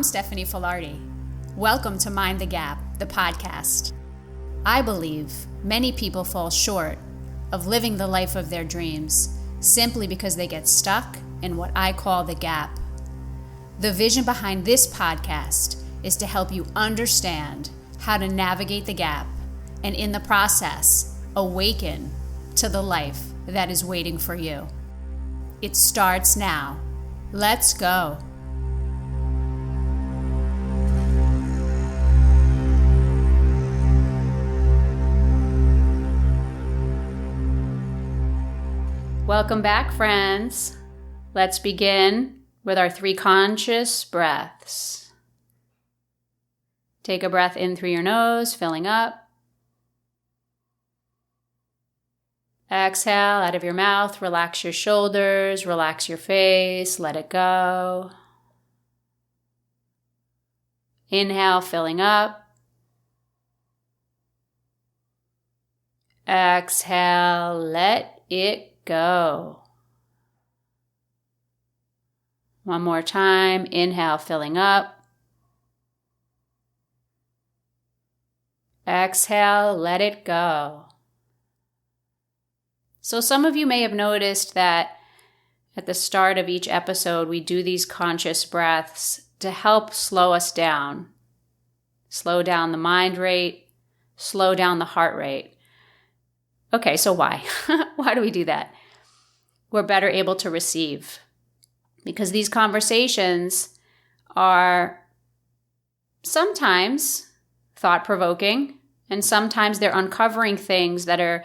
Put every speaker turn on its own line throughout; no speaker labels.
I'm Stephanie Filardi. Welcome to Mind the Gap, the podcast. I believe many people fall short of living the life of their dreams simply because they get stuck in what I call the gap. The vision behind this podcast is to help you understand how to navigate the gap and in the process, awaken to the life that is waiting for you. It starts now. Let's go. Welcome back, friends. Let's begin with our 3 conscious breaths. Take a breath in through your nose, filling up. Exhale out of your mouth, relax your shoulders, relax your face, let it go. Inhale, filling up. Exhale, let it go. One more time. Inhale, filling up. Exhale, let it go. So some of you may have noticed that at the start of each episode, we do these conscious breaths to help slow us down. Slow down the mind rate, slow down the heart rate. Okay, so why? Why do we do that? We're better able to receive. Because these conversations are sometimes thought-provoking, and sometimes they're uncovering things that are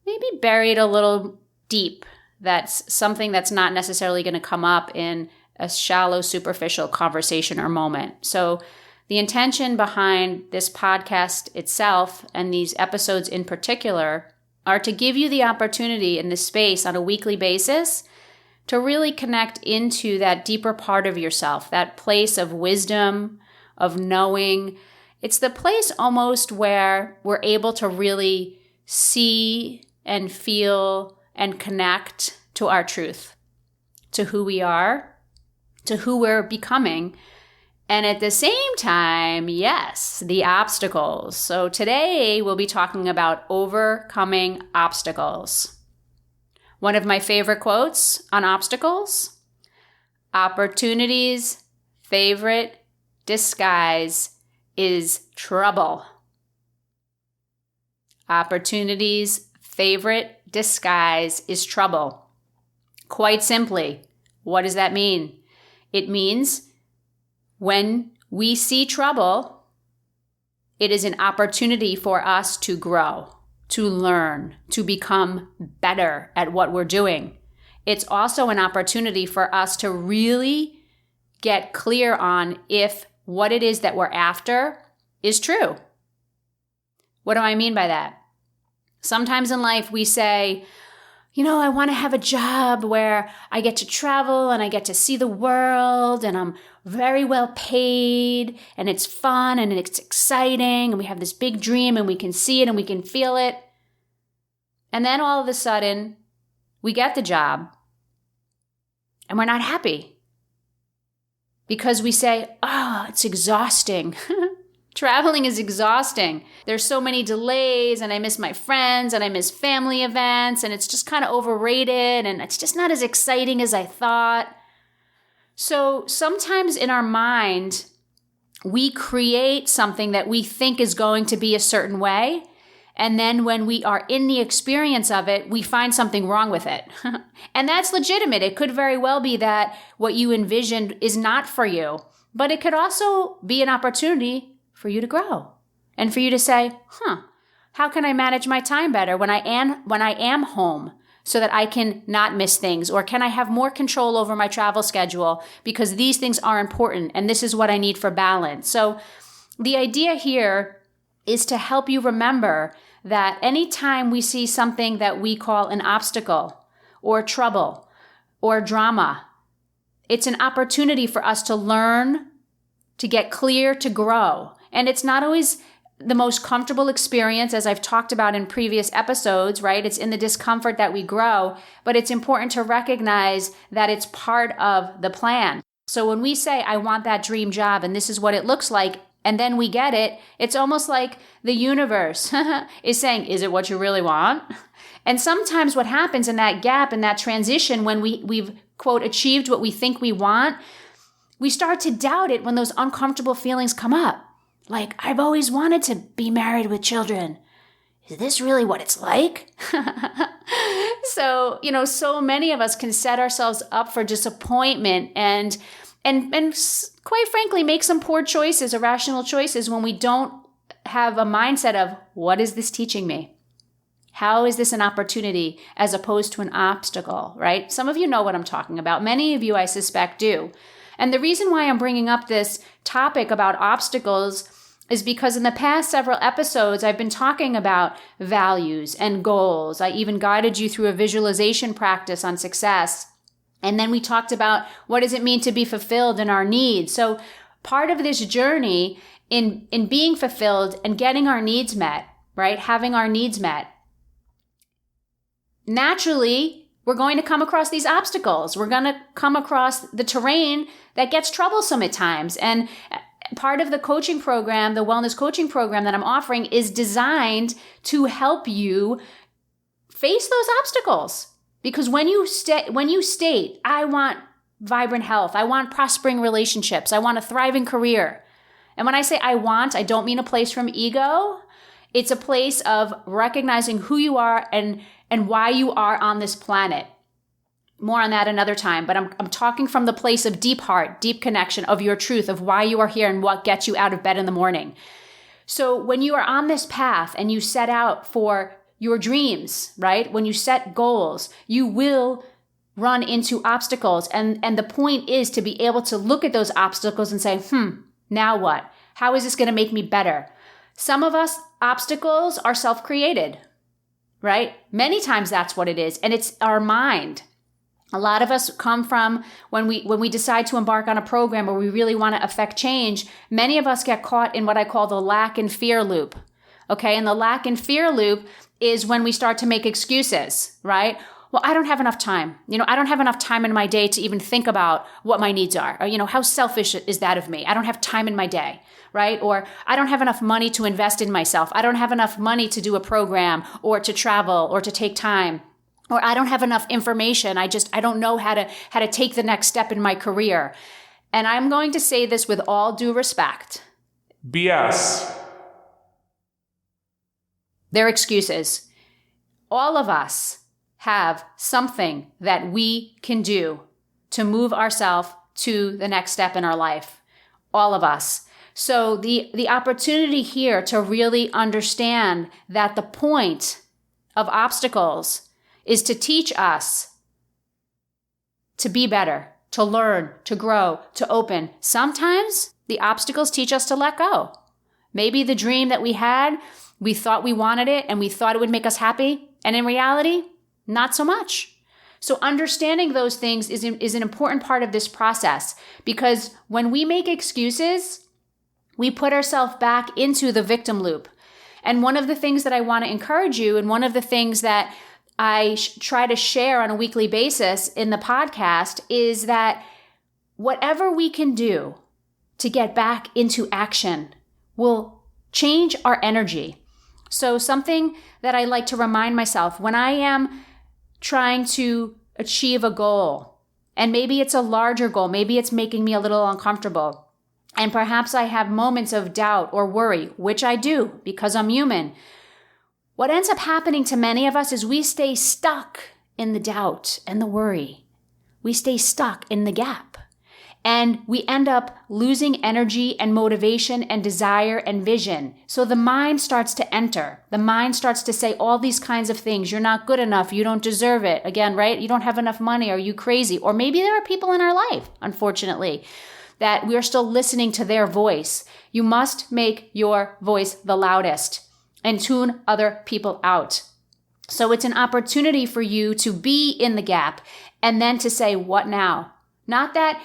maybe buried a little deep. That's something that's not necessarily going to come up in a shallow, superficial conversation or moment. So the intention behind this podcast itself and these episodes in particular are to give you the opportunity in this space on a weekly basis to really connect into that deeper part of yourself, that place of wisdom, of knowing. It's the place almost where we're able to really see and feel and connect to our truth, to who we are, to who we're becoming. And at the same time, yes, the obstacles. So today we'll be talking about overcoming obstacles. One of my favorite quotes on obstacles: opportunity's favorite disguise is trouble. Opportunity's favorite disguise is trouble. Quite simply, what does that mean? It means when we see trouble, it is an opportunity for us to grow, to learn, to become better at what we're doing. It's also an opportunity for us to really get clear on if what it is that we're after is true. What do I mean by that? Sometimes in life we say, I want to have a job where I get to travel and I get to see the world and I'm very well paid and it's fun and it's exciting and we have this big dream and we can see it and we can feel it. And then all of a sudden we get the job and we're not happy because we say, it's exhausting. Traveling is exhausting. There's so many delays and I miss my friends and I miss family events and it's just kind of overrated and it's just not as exciting as I thought. So sometimes in our mind, we create something that we think is going to be a certain way. And then when we are in the experience of it, we find something wrong with it. And that's legitimate. It could very well be that what you envisioned is not for you, but it could also be an opportunity for you to grow and for you to say, how can I manage my time better when I am home so that I can not miss things? Or can I have more control over my travel schedule because these things are important and this is what I need for balance? So the idea here is to help you remember that anytime we see something that we call an obstacle or trouble or drama, it's an opportunity for us to learn, to get clear, to grow. And it's not always the most comfortable experience, as I've talked about in previous episodes, right? It's in the discomfort that we grow, but it's important to recognize that it's part of the plan. So when we say, I want that dream job and this is what it looks like, and then we get it, it's almost like the universe is saying, is it what you really want? And sometimes what happens in that gap, in that transition, when we've, quote, achieved what we think we want, we start to doubt it when those uncomfortable feelings come up. Like, I've always wanted to be married with children. Is this really what it's like? So, so many of us can set ourselves up for disappointment and quite frankly, make some poor choices, irrational choices when we don't have a mindset of, what is this teaching me? How is this an opportunity as opposed to an obstacle, right? Some of you know what I'm talking about. Many of you, I suspect, do. And the reason why I'm bringing up this topic about obstacles is because in the past several episodes, I've been talking about values and goals. I even guided you through a visualization practice on success. And then we talked about what does it mean to be fulfilled in our needs. So part of this journey in being fulfilled and getting our needs met, right? Having our needs met, naturally, we're going to come across these obstacles. We're going to come across the terrain that gets troublesome at times. And part of the coaching program, the wellness coaching program that I'm offering, is designed to help you face those obstacles. Because when you state, I want vibrant health, I want prospering relationships, I want a thriving career. And when I say I don't mean a place from ego. It's a place of recognizing who you are and why you are on this planet. More on that another time, but I'm talking from the place of deep heart, deep connection of your truth, of why you are here and what gets you out of bed in the morning. So when you are on this path and you set out for your dreams, right? When you set goals, you will run into obstacles. And the point is to be able to look at those obstacles and say, now what? How is this going to make me better? Some of us, obstacles are self-created, right? Many times that's what it is. And it's our mind. A lot of us come from when we decide to embark on a program where we really want to affect change, many of us get caught in what I call the lack and fear loop. Okay. And the lack and fear loop is when we start to make excuses, right? Well, I don't have enough time. I don't have enough time in my day to even think about what my needs are. Or, how selfish is that of me? I don't have time in my day, right? Or I don't have enough money to invest in myself. I don't have enough money to do a program or to travel or to take time. Or I don't have enough information. I don't know how to take the next step in my career. And I'm going to say this with all due respect.
BS.
They're excuses. All of us have something that we can do to move ourselves to the next step in our life. All of us. So the opportunity here to really understand that the point of obstacles is to teach us to be better, to learn, to grow, to open. Sometimes the obstacles teach us to let go. Maybe the dream that we had, we thought we wanted it and we thought it would make us happy. And in reality, not so much. So understanding those things is an important part of this process, because when we make excuses, we put ourselves back into the victim loop. And one of the things that I want to encourage you, and one of the things that I try to share on a weekly basis in the podcast, is that whatever we can do to get back into action will change our energy. So something that I like to remind myself when I am trying to achieve a goal, and maybe it's a larger goal, maybe it's making me a little uncomfortable, and perhaps I have moments of doubt or worry, which I do because I'm human. What ends up happening to many of us is we stay stuck in the doubt and the worry. We stay stuck in the gap. And we end up losing energy and motivation and desire and vision. So the mind starts to enter. The mind starts to say all these kinds of things. You're not good enough. You don't deserve it. Again, right? You don't have enough money. Are you crazy? Or maybe there are people in our life, unfortunately, that we are still listening to their voice. You must make your voice the loudest and tune other people out. So it's an opportunity for you to be in the gap and then to say, what now? Not that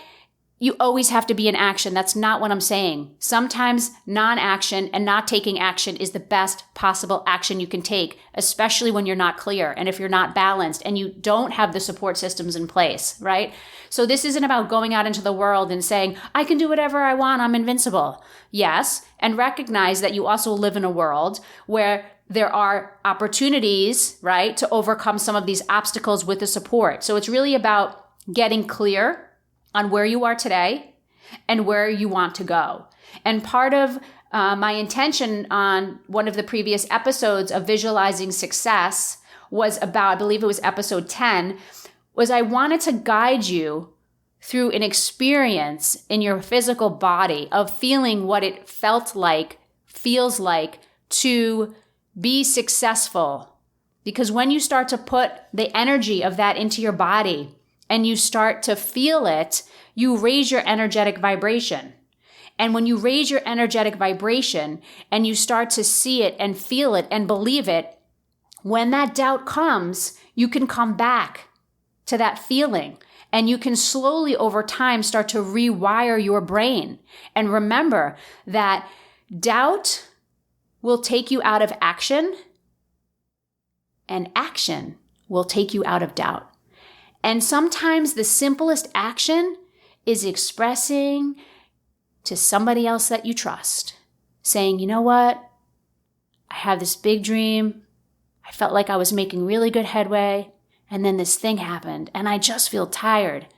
you always have to be in action. That's not what I'm saying. Sometimes non-action and not taking action is the best possible action you can take, especially when you're not clear and if you're not balanced and you don't have the support systems in place, right? So this isn't about going out into the world and saying, I can do whatever I want, I'm invincible. Yes, and recognize that you also live in a world where there are opportunities, right, to overcome some of these obstacles with the support. So it's really about getting clear on where you are today and where you want to go. And part of my intention on one of the previous episodes of Visualizing Success was about, I believe it was episode 10, was I wanted to guide you through an experience in your physical body of feeling what it feels like to be successful. Because when you start to put the energy of that into your body, and you start to feel it, you raise your energetic vibration. And when you raise your energetic vibration and you start to see it and feel it and believe it, when that doubt comes, you can come back to that feeling and you can slowly over time start to rewire your brain. And remember that doubt will take you out of action and action will take you out of doubt. And sometimes the simplest action is expressing to somebody else that you trust, saying, you know what? I have this big dream. I felt like I was making really good headway. And then this thing happened and I just feel tired.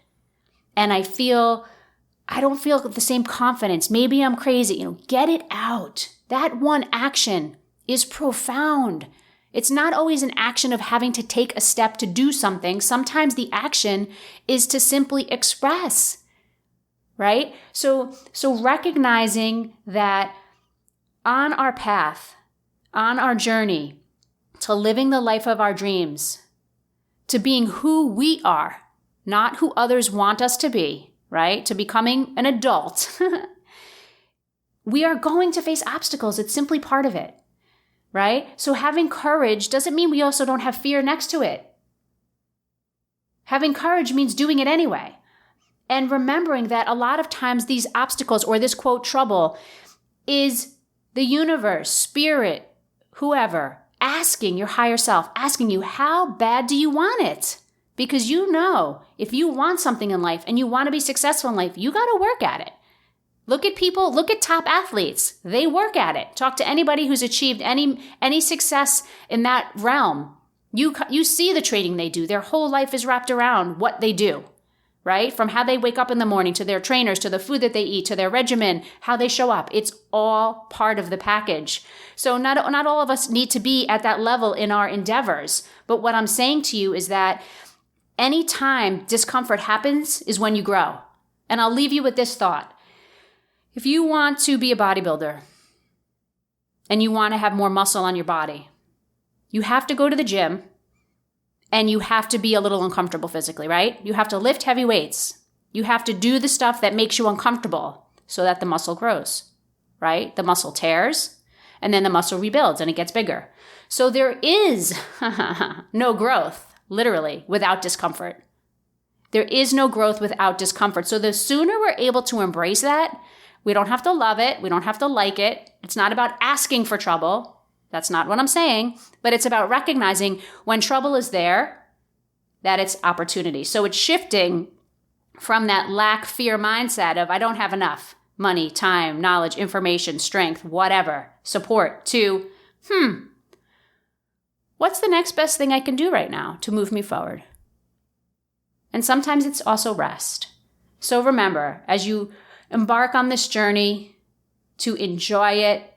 And I don't feel the same confidence. Maybe I'm crazy. Get it out. That one action is profound. It's not always an action of having to take a step to do something. Sometimes the action is to simply express, right? So recognizing that on our path, on our journey to living the life of our dreams, to being who we are, not who others want us to be, right? To becoming an adult, we are going to face obstacles. It's simply part of it. Right? So having courage doesn't mean we also don't have fear next to it. Having courage means doing it anyway. And remembering that a lot of times these obstacles or this quote trouble is the universe, spirit, whoever, asking your higher self, asking you, how bad do you want it? Because if you want something in life and you want to be successful in life, you got to work at it. Look at top athletes. They work at it. Talk to anybody who's achieved any success in that realm. You see the training they do. Their whole life is wrapped around what they do, right? From how they wake up in the morning to their trainers, to the food that they eat, to their regimen, how they show up. It's all part of the package. So not all of us need to be at that level in our endeavors. But what I'm saying to you is that anytime discomfort happens is when you grow. And I'll leave you with this thought. If you want to be a bodybuilder and you want to have more muscle on your body, you have to go to the gym and you have to be a little uncomfortable physically, right? You have to lift heavy weights. You have to do the stuff that makes you uncomfortable so that the muscle grows, right? The muscle tears and then the muscle rebuilds and it gets bigger. So there is no growth, literally, without discomfort. There is no growth without discomfort. So the sooner we're able to embrace that, we don't have to love it. We don't have to like it. It's not about asking for trouble. That's not what I'm saying. But it's about recognizing when trouble is there, that it's opportunity. So it's shifting from that lack fear mindset of I don't have enough money, time, knowledge, information, strength, whatever, support to, what's the next best thing I can do right now to move me forward? And sometimes it's also rest. So remember, as you embark on this journey, to enjoy it,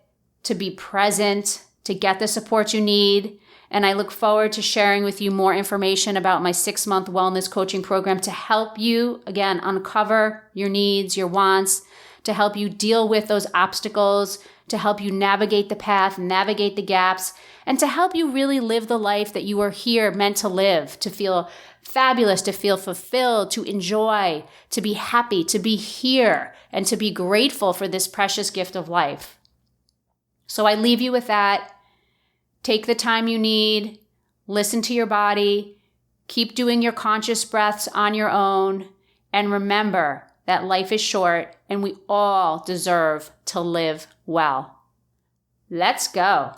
to be present, to get the support you need. And I look forward to sharing with you more information about my 6-month wellness coaching program to help you, again, uncover your needs, your wants, to help you deal with those obstacles, to help you navigate the path, navigate the gaps, and to help you really live the life that you are here meant to live, to feel fabulous, to feel fulfilled, to enjoy, to be happy, to be here, and to be grateful for this precious gift of life. So I leave you with that. Take the time you need, listen to your body, keep doing your conscious breaths on your own, and remember that life is short and we all deserve to live well. Let's go.